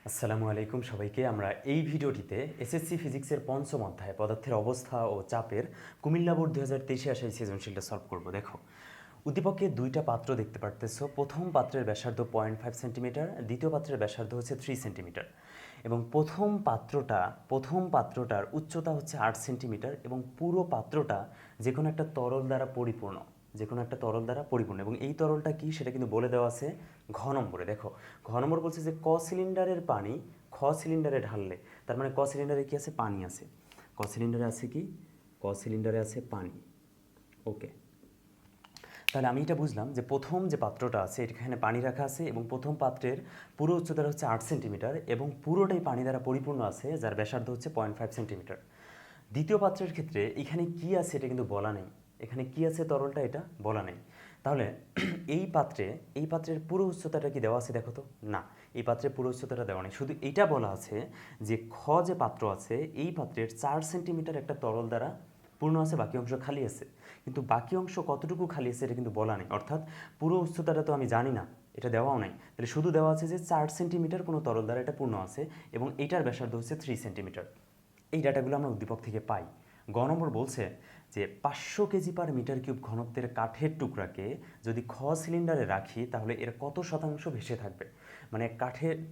আসসালামু আলাইকুম সবাইকে। আমরা এই ভিডিওটিতে এসএসসি ফিজিক্সের পঞ্চম অধ্যায় পদার্থের অবস্থা ও চাপের কুমিল্লা বোর্ড 2023-এ আসা এই সৃজনশীলটা সলভ করব। দেখো, উদ্দীপকে দুইটা পাত্র দেখতে পারতেছো। প্রথম পাত্রের ব্যাসার্ধ 0.5 সেন্টিমিটার, দ্বিতীয় পাত্রের ব্যাসার্ধ হচ্ছে 3 সেন্টিমিটার। এবং প্রথম পাত্রটার উচ্চতা হচ্ছে 8 সেন্টিমিটার এবং পুরো পাত্রটা যে কোনো একটা তরল দ্বারা পরিপূর্ণ, এবং এই তরলটা কি সেটা কিন্তু বলে দেওয়া আছে ঘ নম্বরে। দেখো, ঘ নম্বর বলছে যে ক সিলিন্ডারের পানি খ সিলিন্ডারে ঢাললে, তার মানে ক সিলিন্ডারে কি আছে? পানি আছে। ক সিলিন্ডারে আছে কি? ক সিলিন্ডারে আছে পানি। ওকে, তাহলে আমি এটা বুঝলাম যে প্রথম যে পাত্রটা আছে এখানে পানি রাখা আছে এবং প্রথম পাত্রের পুরো উচ্চতা হচ্ছে 8 সেন্টিমিটার এবং পুরোটাই পানি দ্বারা পরিপূর্ণ আছে, যার ব্যাসার্ধ হচ্ছে 0.5 সেন্টিমিটার। দ্বিতীয় পাত্রের ক্ষেত্রে এখানে কি আছে এটা কিন্তু বলা নেই, এখানে কি আছে তরলটা এটা বলা নেই। তাহলে এই পাত্রের পুরো উচ্চতাটা কি দেওয়া আছে? দেখো তো, না, এই পাত্রের পুরো উচ্চতাটা দেওয়া নেই। শুধু এটা বলা আছে যে খ যে পাত্র আছে এই পাত্রের 4 সেন্টিমিটার একটা তরল দ্বারা পূর্ণ আছে, বাকি অংশ খালি আছে। কিন্তু বাকি অংশ কতটুকু খালি আছে এটা কিন্তু বলা নেই, অর্থাৎ পুরো উচ্চতাটা তো আমি জানি না, এটা দেওয়াও নাই। তাহলে শুধু দেওয়া আছে যে 4 সেন্টিমিটার কোনো তরল দ্বারা এটা পূর্ণ আছে এবং এটার ব্যাসার্ধ হচ্ছে 3 সেন্টিমিটার। এই ডাটাগুলো আমরা উদ্দীপক থেকে পাই। গ নম্বর বলছে যে 500 কেজি পার মিটার কিউব ঘনত্বের কাঠের টুকরাকে যদি খ সিলিন্ডারে রাখি তাহলে এর কত শতাংশ ভেসে থাকবে। মানে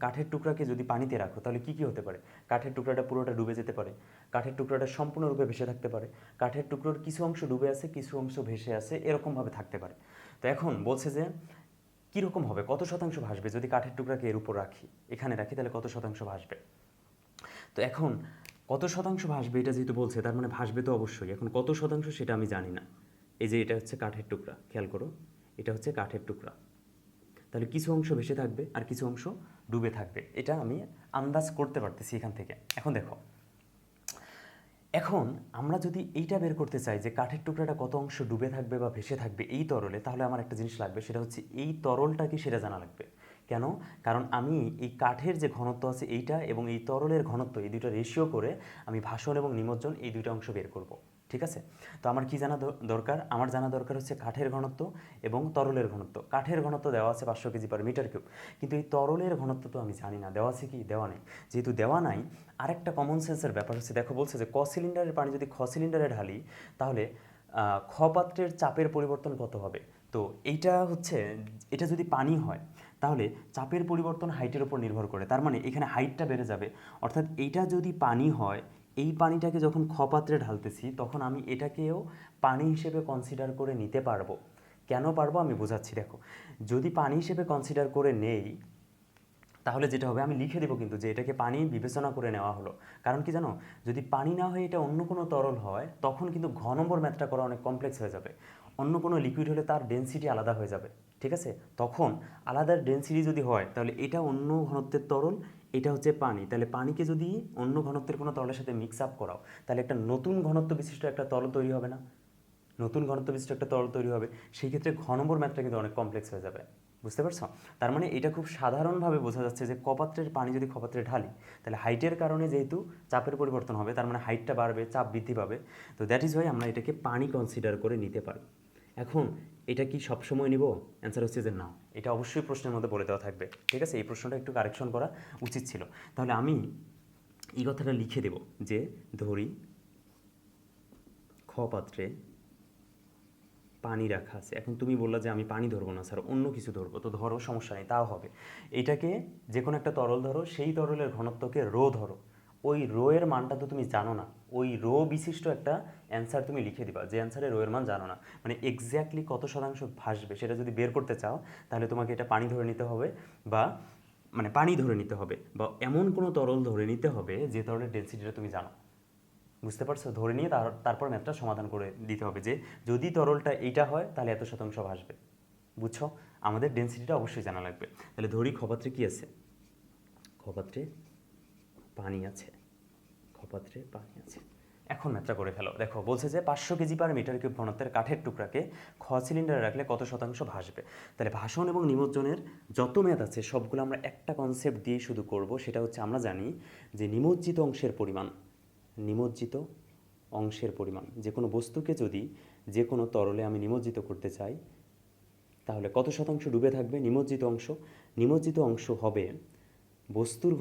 কাঠের টুকরাকে যদি পানিতে রাখো তাহলে কি কি হতে পারে? কাঠের টুকরাটা পুরোটা ডুবে যেতে পারে, কাঠের টুকরাটা সম্পূর্ণরূপে ভেসে থাকতে পারে, কাঠের টুকরোর কিছু অংশ ডুবে আছে, কিছু অংশ ভেসে আছে, এরকমভাবে থাকতে পারে। তো এখন বলছে যে কীরকম হবে, কত শতাংশ ভাসবে যদি কাঠের টুকরাকে এর উপর রাখি, এখানে রাখি, তাহলে কত শতাংশ ভাসবে। তো এখন কত শতাংশ ভাসবে এটা যেহেতু বলছে, তার মানে ভাসবে তো অবশ্যই। এখন কত শতাংশ সেটা আমি জানি না। এই যে এটা হচ্ছে কাঠের টুকরা, খেয়াল করো, এটা হচ্ছে কাঠের টুকরা। তাহলে কিছু অংশ ভেসে থাকবে আর কিছু অংশ ডুবে থাকবে, এটা আমি আন্দাজ করতে পারতেছি এখান থেকে। এখন দেখো, এখন আমরা যদি এইটা বের করতে চাই যে কাঠের টুকরাটা কত অংশ ডুবে থাকবে বা ভেসে থাকবে এই তরলে, তাহলে আমার একটা জিনিস লাগবে, সেটা হচ্ছে এই তরলটা কি সেটা জানা লাগবে। কেন? কারণ আমি এই কাঠের যে ঘনত্ব আছে এইটা এবং এই তরলের ঘনত্ব, এই দুটো রেশিও করে আমি ভাসন এবং নিমজ্জন এই দুটো অংশ বের করব। ঠিক আছে? তো আমার কি জানা দরকার? আমার জানা দরকার হচ্ছে কাঠের ঘনত্ব এবং তরলের ঘনত্ব। কাঠের ঘনত্ব দেওয়া আছে 500 কেজি পার মিটার কিউব, কিন্তু এই তরলের ঘনত্ব তো আমি জানি না, দেওয়া আছে কি? দেওয়া নেই। যেহেতু দেওয়া নাই, আরেকটা কমন সেন্সের ব্যাপার হচ্ছে, দেখো বলছে যে ক সিলিন্ডারের পানি যদি খ সিলিন্ডারে ঢালি তাহলে খ পাত্রের চাপের পরিবর্তন কত হবে। তো এইটা হচ্ছে, এটা যদি পানি হয় তাহলে চাপের পরিবর্তন হাইটের উপর নির্ভর করে, তার মানে এখানে হাইটটা বেড়ে যাবে। অর্থাৎ এইটা যদি পানি হয়, এই পানিটাকে যখন খ পাত্রে ঢালতেছি তখন আমি এটাকেও পানি হিসেবে কনসিডার করে নিতে পারবো। কেন পারবো আমি বোঝাচ্ছি। দেখো, যদি পানি হিসেবে কনসিডার করে নেই তাহলে যেটা হবে, আমি লিখে দেবো কিন্তু যে এটাকে পানি বিবেচনা করে নেওয়া হলো। কারণ কি জানো, যদি পানি না হয়ে এটা অন্য কোনো তরল হয় তখন কিন্তু ঘ নম্বর ম্যাথটা করা অনেক কমপ্লেক্স হয়ে যাবে। অন্য কোনো লিকুইড হলে তার ডেনসিটি আলাদা হয়ে যাবে। ঠিক আছে? তখন আলাদা ডেনসিটি যদি হয় তাহলে এটা অন্য ঘনত্বের তরল, এটা হচ্ছে পানি, তাহলে পানিকে যদি অন্য ঘনত্বের কোনো তরলের সাথে মিক্স আপ করাও তাহলে একটা নতুন ঘনত্ব বিশিষ্ট একটা তরল তৈরি হবে না? নতুন ঘনত্ব বিশিষ্ট একটা তরল তৈরি হবে। সেই ক্ষেত্রে ঘ নম্বর ম্যাথটা কিন্তু অনেক কমপ্লেক্স হয়ে যাবে। বুঝতে পারছো? তার মানে এটা খুব সাধারণভাবে বোঝা যাচ্ছে যে কপাত্রের পানি যদি খপাত্রে ঢালি তাহলে হাইটের কারণে যেহেতু চাপের পরিবর্তন হবে, তার মানে হাইটটা বাড়বে, চাপ বৃদ্ধি পাবে। তো দ্যাট ইজ ওয়াই আমরা এটাকে পানি কনসিডার করে নিতে পারি। এখন এটা কি সবসময় নিব? অ্যান্সার হচ্ছে যে না, এটা অবশ্যই প্রশ্নের মধ্যে বলে দেওয়া থাকবে। ঠিক আছে? এই প্রশ্নটা একটু কারেকশন করা উচিত ছিল। তাহলে আমি এই কথাটা লিখে দেব যে ধরি খ পাত্রে পানি রাখা আছে। এখন তুমি বললা যে আমি পানি ধরবো না স্যার, অন্য কিছু ধরবো, তো ধরো, সমস্যা নেই, তাও হবে। এটাকে যে কোনো একটা তরল ধরো, সেই তরলের ঘনত্বকে রো ধরো। ওই রো এর মানটা তো তুমি জানো না, ওই রো বিশিষ্ট একটা অ্যান্সার তুমি লিখে দিবা যে অ্যান্সারে রো এর মান জানো না। মানে এক্স্যাক্টলি কত শতাংশ ভাসবে সেটা যদি বের করতে চাও তাহলে তোমাকে এটা পানি ধরে নিতে হবে, বা মানে পানি ধরে নিতে হবে, বা এমন কোনো তরল ধরে নিতে হবে যে তরলের ডেনসিটিটা তুমি জানো। বুঝতে পারছো? ধরে নিয়ে তারপর ম্যাথটা সমাধান করে দিতে হবে যে যদি তরলটা এইটা হয় তাহলে এত শতাংশ ভাসবে। বুঝছো? আমাদের ডেনসিটিটা অবশ্যই জানা লাগবে। তাহলে ধরি খপাত্রে কি আছে? খপাত্রে পানি আছে, খপাত্রে পানি আছে। এখন ম্যাথটা করে ফেলো। দেখো বলছে যে 500 কেজি পার মিটার কিউব ঘনত্বের কাঠের টুকরাকে খ সিলিন্ডারে রাখলে কত শতাংশ ভাসবে। তাহলে ভাসন এবং নিমজ্জনের যত ম্যাথ আছে সবগুলো আমরা একটা কনসেপ্ট দিয়ে শুধু করব, সেটা হচ্ছে আমরা জানি যে নিমজ্জিত অংশের পরিমাণ, নিমজ্জিত অংশের পরিমাণ, যে কোনো বস্তুকে যদি যে কোনো তরলে আমি নিমজ্জিত করতে চাই তাহলে কত শতাংশ ডুবে থাকবে নিমজ্জিত অংশ? নিমজ্জিত অংশ হবে বস্তুর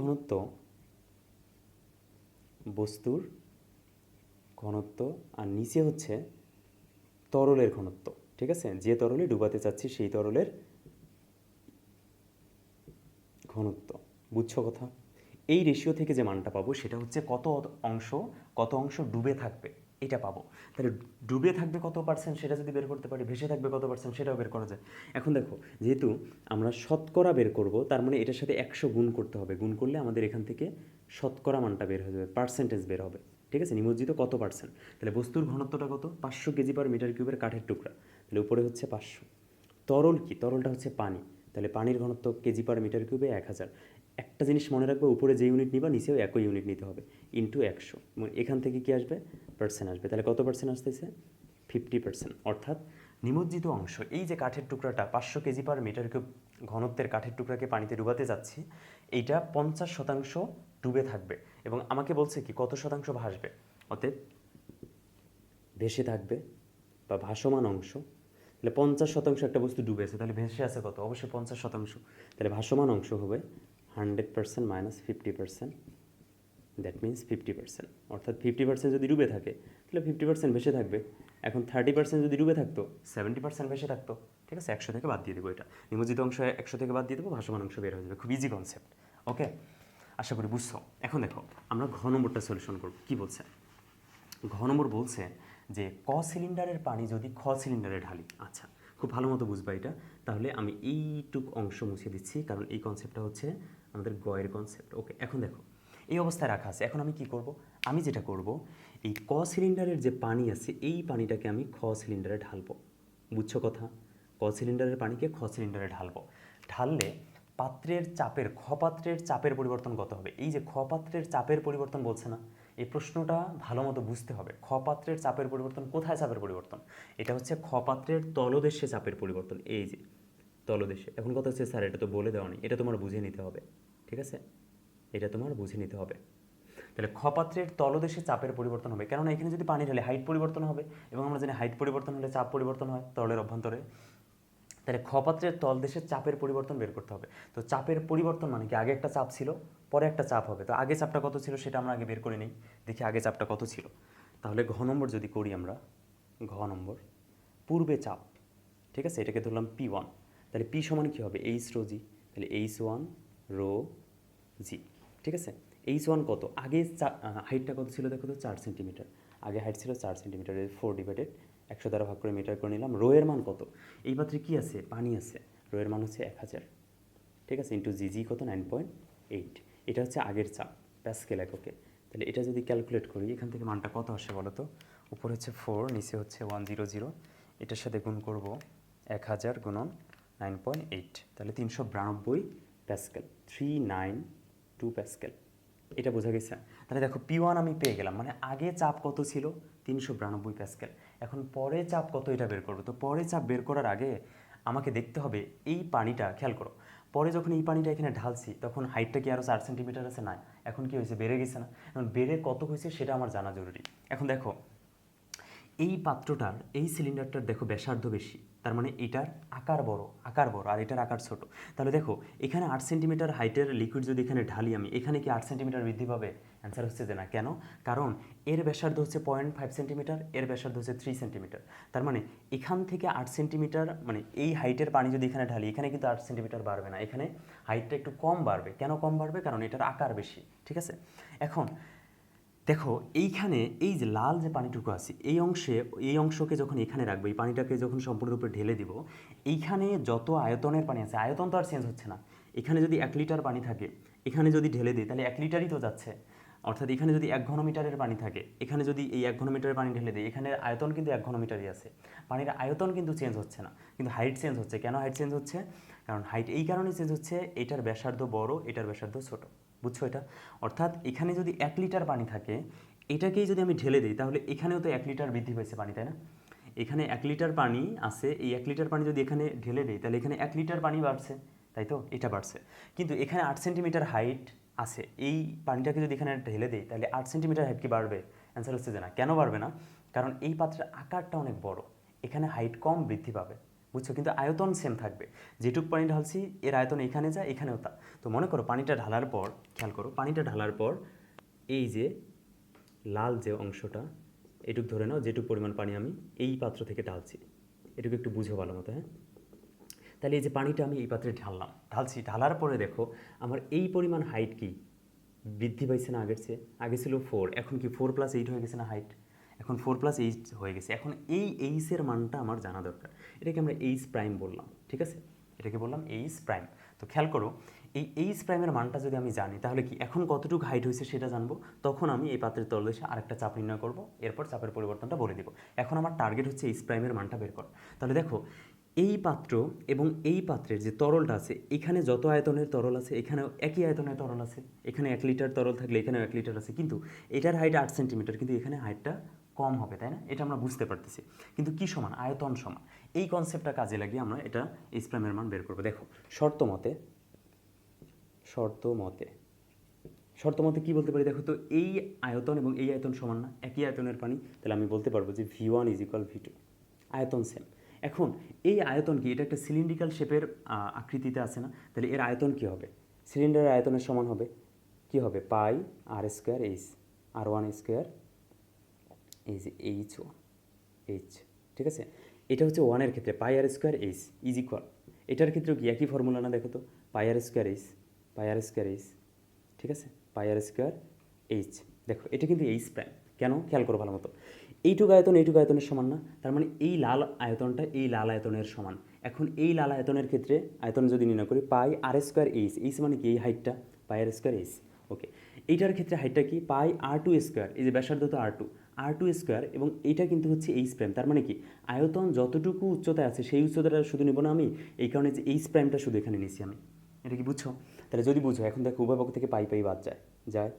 ঘনত্ব আর নিচে হচ্ছে তরলের ঘনত্ব, ঠিক আছে? যে তরলে ডুবাতে চাচ্ছি সেই তরলের ঘনত্ব। বুঝছো কথা? এই রেশিও থেকে যে মানটা পাবো সেটা হচ্ছে কত অংশ ডুবে থাকবে এটা পাবো। তাহলে ডুবে থাকবে কত পার্সেন্ট সেটা যদি বের করতে পারি, ভেসে থাকবে কত পার্সেন্ট সেটাও বের করা যায়। এখন দেখো, যেহেতু আমরা শতকরা বের করব, তার মানে এটার সাথে 100 গুণ করতে হবে। গুণ করলে আমাদের এখান থেকে শতকরা মানটা বের হয়ে যাবে, পার্সেন্টেজ বের হবে, ঠিক আছে? নিমজ্জিত কত পার্সেন্ট। তাহলে বস্তুর ঘনত্বটা কত? 500 কেজি পার মিটার কিউবের কাঠের টুকরা। তাহলে উপরে হচ্ছে 500। তরল কি? তরলটা হচ্ছে পানি। তাহলে পানির ঘনত্ব কেজি পার মিটার কিউবে 1000। একটা জিনিস মনে রাখবে, উপরে যে ইউনিট নিবা নিচেও একই ইউনিট নিতে হবে, ইন্টু 100। এখান থেকে কি আসবে? পার্সেন্ট আসবে। তাহলে কত পার্সেন্ট আসতেছে? 50%। অর্থাৎ নিমজ্জিত অংশ, এই যে কাঠের টুকরাটা 500 কেজি পার মিটার কিউব ঘনত্বের কাঠের টুকরাকে পানিতে ডুবাতে যাচ্ছি, এইটা 50% ডুবে থাকবে। এবং আমাকে বলছে কি কত শতাংশ ভাসবে। অতএব ভেসে থাকবে বা ভাসমান অংশ। তাহলে 50% একটা বস্তু ডুবে আছে, তাহলে ভেসে আছে কত? অবশ্যই 50%। তাহলে ভাসমান অংশ হবে 100% মাইনাস 50%, দ্যাট মিনস 50%। অর্থাৎ 50% যদি ডুবে থাকে তাহলে 50% ভেসে থাকবে। এখন 30% যদি ডুবে থাকতো 70% ভেসে থাকতো, ঠিক আছে? 100 থেকে বাদ দিয়ে দেবো এটা, নিমজ্জিত অংশ 100 থেকে বাদ দিয়ে দেবো, ভাসমান অংশ বের হয়ে যাবে। খুব ইজি কনসেপ্ট, ওকে? আশা করি বুঝছো। এখন দেখো আমরা ঘ নম্বরটা সলিউশন করব। কী বলছে? ঘ নম্বর বলছে যে ক সিলিন্ডারের পানি যদি খ সিলিন্ডারে ঢালি। আচ্ছা, খুব ভালো মতো বুঝবা এটা। তাহলে আমি এইটুক অংশ মুছে দিচ্ছি, কারণ এই কনসেপ্টটা হচ্ছে আমাদের গয়ের কনসেপ্ট, ওকে? এখন দেখো এই অবস্থায় রাখা আছে। এখন আমি কি করব? আমি যেটা করব, এই ক সিলিন্ডারের যে পানি আছে এই পানিটাকে আমি খ সিলিন্ডারে ঢালবো। বুঝছো কথা? ক সিলিন্ডারের পানিকে খ সিলিন্ডারে ঢালবো। ঢাললে পাত্রের চাপের, খ পাত্রের চাপের পরিবর্তন কত হবে? এই যে খ পাত্রের চাপের পরিবর্তন বলছে না, এই প্রশ্নটা ভালো মতো বুঝতে হবে। খ পাত্রের চাপের পরিবর্তন, কোথায় চাপের পরিবর্তন? এটা হচ্ছে খ পাত্রের তলদেশে চাপের পরিবর্তন, এই যে তলদেশে। এখন কথা হচ্ছে স্যার এটা তো বলে দেওয়া নেই, এটা তোমার বুঝে নিতে হবে, ঠিক আছে? এটা তোমার বুঝে নিতে হবে। তাহলে খ পাত্রের তলদেশে চাপের পরিবর্তন হবে, কেননা এখানে যদি পানি ঢালে হাইট পরিবর্তন হবে, এবং আমরা জানি হাইট পরিবর্তন হলে চাপ পরিবর্তন হয় তরলের অভ্যন্তরে। তাহলে খপাত্রের তলদেশের চাপের পরিবর্তন বের করতে হবে। তো চাপের পরিবর্তন মানে কি? আগে একটা চাপ ছিল, পরে একটা চাপ হবে। তো আগে চাপটা কত ছিল সেটা আমরা আগে বের করে নিই, দেখি আগে চাপটা কত ছিল। তাহলে ঘ নম্বর যদি করি আমরা, ঘ নম্বর পূর্বে চাপ, ঠিক আছে? এটাকে ধরলাম P1। তাহলে পি সমান কী হবে? এইচ রো জি। তাহলে H1 রো জি, ঠিক আছে? H1 কত? আগে হাইটটা কত ছিল দেখো তো? 4 সেন্টিমিটার। আগে হাইট ছিল 4 সেন্টিমিটার। 4 ডিভাইডেড 100 দ্বারা ভাগ করে মিটার করে নিলাম। রো এর মান কত? এই পাত্রে কী আছে? পানি আছে। রো এর মান হচ্ছে 1000, ঠিক আছে? ইন্টু জি কত? 9.8। এটা হচ্ছে আগের চাপ প্যাসকেল এককে। তাহলে এটা যদি ক্যালকুলেট করি, এখান থেকে মানটা কত আসে বলো তো? উপরে হচ্ছে 4, নিচে হচ্ছে 100। এটার সাথে গুণ করব 1000 গুণন 9.8, তাহলে 392 প্যাসকেল, 392 প্যাসকেল। এটা বোঝা গেছে? তাহলে দেখো P1 আমি পেয়ে গেলাম, মানে আগে চাপ কত ছিল? 392 প্যাসকেল। এখন পরে চাপ কত এটা বের করবো। তো পরে চাপ বের করার আগে আমাকে দেখতে হবে এই পানিটা, খেয়াল করো, পরে যখন এই পানিটা এখানে ঢালছি তখন হাইটটা কি আরও 4 সেন্টিমিটার আছে? না, এখন কি হয়েছে? বেড়ে গেছে না? এখন বেড়ে কত হয়েছে সেটা আমার জানা জরুরি। এখন দেখো এই পাত্রটার, এই সিলিন্ডারটার দেখো ব্যাসার্ধ বেশি, তার মানে এটার আকার বড় আর এটার আকার ছোট। তাহলে দেখো এখানে 8 সেন্টিমিটার হাইটের লিকুইড যদি এখানে ঢালি আমি, এখানে কি 8 সেন্টিমিটার বৃদ্ধি পাবে? অ্যান্সার হচ্ছে যে না। কেন? কারণ এর ব্যাসার্ধ হচ্ছে 0.5 সেন্টিমিটার, এর ব্যাসার্ধ হচ্ছে 3 সেন্টিমিটার। তার মানে এখান থেকে 8 সেন্টিমিটার, মানে এই হাইটের পানি যদি এখানে ঢালি, এখানে কিন্তু 8 সেন্টিমিটার বাড়বে না, এখানে হাইটটা একটু কম বাড়বে। কেন কম বাড়বে? কারণ এটার আকার বেশি, ঠিক আছে? এখন দেখো এইখানে এই যে লাল যে পানিটুকু আছে এই অংশকে যখন এখানে রাখবো, এই পানিটাকে যখন সম্পূর্ণরূপে ঢেলে দিব, এইখানে যত আয়তনের পানি আছে, আয়তন তো আর চেঞ্জ হচ্ছে না। এখানে যদি 1 লিটার পানি থাকে, এখানে যদি ঢেলে দিই তাহলে 1 লিটারই তো যাচ্ছে। অর্থাৎ এখানে যদি 1 ঘনমিটারের পানি থাকে, এখানে যদি এই 1 ঘনমিটারের পানি ঢেলে দিই, এখানে আয়তন কিন্তু 1 ঘনমিটারই আছে। পানির আয়তন কিন্তু চেঞ্জ হচ্ছে না, কিন্তু হাইট চেঞ্জ হচ্ছে। কেন হাইট চেঞ্জ হচ্ছে? কারণ হাইট এই কারণে চেঞ্জ হচ্ছে, এটার ব্যাসার্ধ বড়, এটার ব্যাসার্ধ ছোট। বুঝছো এটা? অর্থাৎ এখানে যদি 1 লিটার পানি থাকে, এটাকেই যদি আমি ঢেলে দিই তাহলে এখানেও তো 1 লিটার বৃদ্ধি পেয়েছে পানি, তাই না? এখানে 1 লিটার পানি আছে, এই 1 লিটার পানি যদি এখানে ঢেলে দিই তাহলে এখানে 1 লিটার পানি বাড়ছে, তাই তো? এটা বাড়ছে। কিন্তু এখানে 8 সেন্টিমিটার হাইট আছে, এই পানিটাকে যদি এখানে ঢেলে দিই তাহলে 8 সেন্টিমিটার হাইট কি বাড়বে? অ্যান্সার হচ্ছে যে না। কেন বাড়বে না? কারণ এই পাত্রের আকারটা অনেক বড়, এখানে হাইট কম বৃদ্ধি পাবে। বুঝছো, কিন্তু আয়তন সেম থাকবে। যেটুক পানি ঢালছি এর আয়তন এখানে যায়, এখানেও তা। তো মনে করো পানিটা ঢালার পর, খেয়াল করো পানিটা ঢালার পর এই যে লাল যে অংশটা, এটুক ধরে নাও যেটুক পরিমাণ পানি আমি এই পাত্র থেকে ঢালছি, এটুকু একটু বুঝো ভালো মতো, হ্যাঁ। তাহলে এই যে পানিটা আমি এই পাত্রে ঢালার পরে দেখো আমার এই পরিমাণ হাইট কি বৃদ্ধি পাইছে না আগের চেয়ে? আগে ছিল 4, এখন কি 4+8 হয়ে গেছে না হাইট? এখন 4+8 হয়ে গেছে। এখন এই এইচের মানটা আমার জানা দরকার। এটাকে আমরা এইচ প্রাইম বললাম, ঠিক আছে? এটাকে বললাম এইচ প্রাইম। তো খেয়াল করো এই এইচ প্রাইমের মানটা যদি আমি জানি তাহলে কি এখন কতটুকু হাইট হয়েছে সেটা জানবো, তখন আমি এই পাত্রের তলদেশে আরেকটা চাপ নির্ণয় করবো, এরপর চাপের পরিবর্তনটা বলে দিব। এখন আমার টার্গেট হচ্ছে এইচ প্রাইমের মানটা বের করা। তাহলে দেখো এই পাত্র এবং এই পাত্রের যে তরলটা আছে, এখানে যত আয়তনের তরল আছে এখানেও একই আয়তনের তরল আছে। এখানে 1 লিটার তরল থাকলে এখানেও 1 লিটার আছে, কিন্তু এটার হাইট 8 সেন্টিমিটার, কিন্তু এখানে হাইটটা কম হবে, তাই না? এটা আমরা বুঝতে পারতেছি। কিন্তু কি সমান? আয়তন সমান। এই কনসেপ্টটা কাজে লাগিয়ে আমরা এটা এইচ প্রাইমের মান বের করবো। দেখো শর্ত মতে কি বলতে পারি দেখো তো, এই আয়তন এবং এই আয়তন সমান না, একই আয়তনের পানি, তাহলে আমি বলতে পারবো যে V1 = V2, আয়তন সেম। এখন এই আয়তন কি? এটা একটা সিলিন্ড্রিক্যাল শেপের আকৃতিতে আছে না, তাহলে এর আয়তন কি হবে? সিলিন্ডারের আয়তনের সমান হবে কি হবে? পাই r² H, r1² এই যে H, ঠিক আছে? এটা হচ্ছে 1-এর ক্ষেত্রে পাই r² H ইজ ইকুয়াল, এটার ক্ষেত্রেও কি একই ফর্মুলা না? দেখো তো পাই r² H, ঠিক আছে? পাই r² H, দেখো এটা কিন্তু এইচ প্রাইম। কেন? খেয়াল করো ভালো মতো, এইটুকু আয়তনের সমান না, তার মানে এই লাল আয়তনটা এই লাল আয়তনের সমান। এখন এই লাল আয়তনের ক্ষেত্রে আয়তন যদি নির্ণয় করি পাই r² H মানে কি? এই হাইটটা পাই r² H, ওকে। এইটার ক্ষেত্রে হাইটটা কি? পাই r2², এই যে ব্যাসার্ধ তো r2², এবং এইটা কিন্তু হচ্ছে এইচ প্রাইম। তার মানে কি আয়তন যতটুকু উচ্চতায় আছে সেই উচ্চতাটা শুধু নেব না আমি, এই কারণে যে এইচ প্রাইমটা শুধু এখানে নিছি আমি। এটা কি বুঝছো? তাহলে যদি বুঝো, এখন দেখো উভয় পক্ষ থেকে পাই বাদ যায়।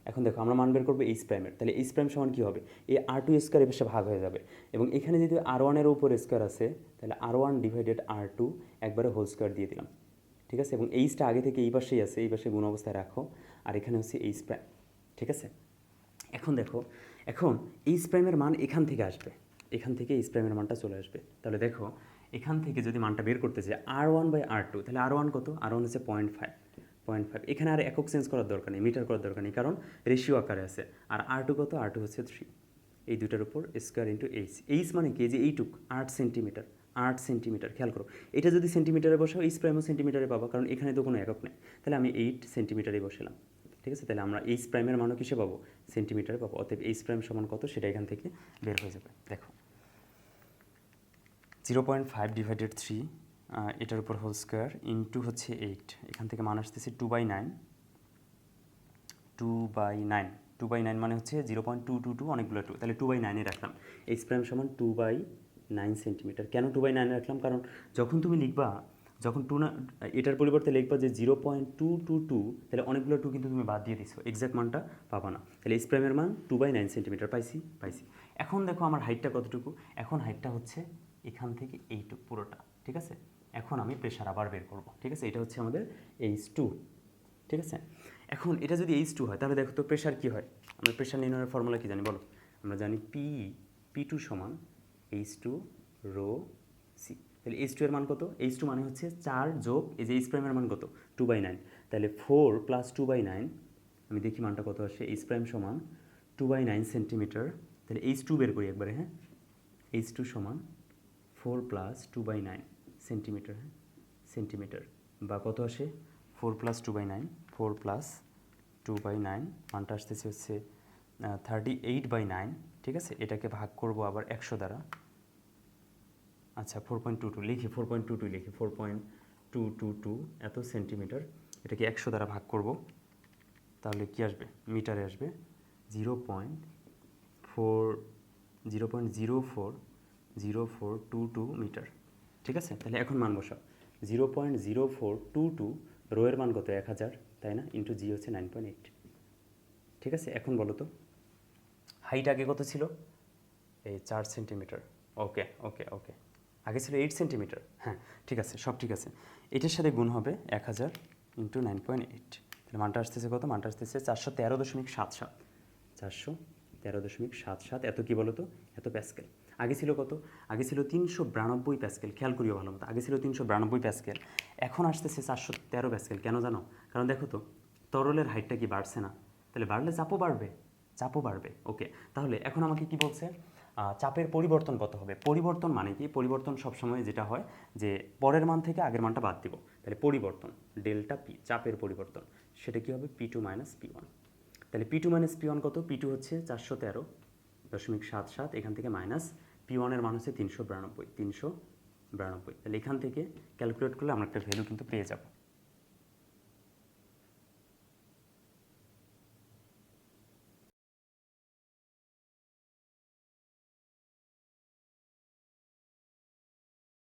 এখন দেখো আমরা মান বের করবো এইচ প্রাইমের, তাহলে এইচ প্রাইম সমান কী হবে? এই r2² এর পাশে ভাগ হয়ে যাবে, এবং এখানে যদি r1-এর উপর স্কোয়ার আছে তাহলে r1/r2 একবারে হোল স্কোয়ার দিয়ে দিলাম, ঠিক আছে? এবং এইচটা আগে থেকে এই পাশেই আছে, এই পাশে গুণ অবস্থায় রাখো, আর এখানে হচ্ছে এইচ প্রাইম, ঠিক আছে? এখন দেখো, এখন এইচ প্রাইমের মান এখান থেকে আসবে, এখান থেকে এইচ প্রাইমের মানটা চলে আসবে। তাহলে দেখো এখান থেকে যদি মানটা বের করতে চাই r1/r2, তাহলে r1 কত? r1 হচ্ছে 0.5, এখানে আর একক চেঞ্জ করার দরকার নেই, মিটার করার দরকার নেই, কারণ রেশিও আকারে আছে। আর r2 কত? r2 হচ্ছে 3, এই দুইটার উপর স্কোয়ার ইন্টু এইচ মানে কি? যে এইটুক 8 সেন্টিমিটার, খেয়াল করো এটা যদি সেন্টিমিটারে বসাও এইচ প্রাইমও সেন্টিমিটারে পাবা, কারণ এখানে তো কোনো একক নেই। তাহলে আমি 8 সেন্টিমিটারে বসালাম, ঠিক আছে? তাহলে আমরা এইচ প্রাইমের মানও কিসে পাবো? সেন্টিমিটারে পাবো। অতএব এইচ প্রাইম সমান কত সেটা এখান থেকে বের হয়ে যাবে। দেখো 0.5/3, এটার উপর হোল স্কোয়ার ইন্টু হচ্ছে 8, এখান থেকে মান আসতেছে 2/9, 2/9 মানে হচ্ছে 0.222, অনেকগুলো 2, তাহলে 2/9 রাখলাম। এইচ প্রাইম সমান 2/9 সেন্টিমিটার। কেন 2/9 রাখলাম? কারণ যখন তুমি লিখবা, যখন এটার পরিবর্তে লিখবা যে 0.222, তাহলে অনেকগুলো 2 কিন্তু তুমি বাদ দিয়ে দিছো, এক্সাক্ট মানটা পাবা না। তাহলে এইচ প্রাইমের মান 2/9 সেন্টিমিটার পাইছি। এখন দেখো আমার হাইটটা কতটুকু? এখন হাইটটা হচ্ছে এখান থেকে এইটুকু পুরোটা, ঠিক আছে? এখন আমি প্রেশার আবার বের করব, ঠিক আছে? এটা হচ্ছে আমাদের H2, ঠিক আছে? এখন এটা যদি H2 হয় তাহলে দেখো তো প্রেশার কি হয়? আমরা প্রেশার নির্ণয়ের ফর্মুলা কি জানি বলো? আমরা জানি P2 সমান H2 রো সি। তাহলে H2 এর মান কত? H2 মানে হচ্ছে 4 যোগ এই যে H প্রাইমের মান কত? 2/9, তাহলে 4 + 2/9, আমি দেখি মানটা কত আসে। H প্রাইম সমান 2/9 সেন্টিমিটার, তাহলে H2 বের করি একবারে, হ্যাঁ। H2 সমান 4 + 2/9 সেন্টিমিটার, হ্যাঁ, সেন্টিমিটার, বা কত আসে? 4 + 2/9, 4 + 2/9 মানটা আসতেছে হচ্ছে 38/9, ঠিক আছে? এটাকে ভাগ করব আবার 100 দ্বারা, আচ্ছা 4.22 লিখি, 4.22 এত সেন্টিমিটার, এটাকে 100 দ্বারা ভাগ করব, তাহলে কি আসবে? মিটারে আসবে 0.0422 মিটার, ঠিক আছে? তাহলে এখন মান বসাও, 0.0422, রো এর মান কত? 1000, তাই না? ইন্টু জি হচ্ছে 9.8, ঠিক আছে? এখন বলো তো হাইট আগে কত ছিল? এই 4 সেন্টিমিটার, ওকে, আগে ছিল 8 সেন্টিমিটার, হ্যাঁ ঠিক আছে, সব ঠিক আছে। এটার সাথে গুণ হবে 1000 ইন্টু 9.8, তাহলে মানটা আসতেছে কত? মানটা আসতেছে 413.77, 413.77, এত কি বলো তো? এত প্যাসকেল। আগে ছিল কত? আগে ছিল 392 প্যাসকেল। খেয়াল করিও ভালো মতো, আগে ছিল 392 প্যাসকেল, এখন আসতেছে 413 প্যাসকেল। কেন জানো? কারণ দেখো তো তরলের হাইটটা কি বাড়ছে না? তাহলে বাড়লে চাপও বাড়বে, চাপও বাড়বে। ওকে, তাহলে এখন আমাকে কি বলছে? চাপের পরিবর্তন কত হবে? পরিবর্তন মানে কি? পরিবর্তন সবসময় যেটা হয় যে পরের মান থেকে আগের মানটা বাদ দিব, তাহলে পরিবর্তন ডেল্টা পি, চাপের পরিবর্তন, সেটা কি হবে? P2 minus P1। তাহলে P2 মাইনাস P1 কত? P2 হচ্ছে 413.77, এখান থেকে মাইনাস P1 এর মান হচ্ছে 392। তাহলে এখান থেকে ক্যালকুলেট করলে আমরা একটা ভ্যালু কিন্তু পেয়ে যাব।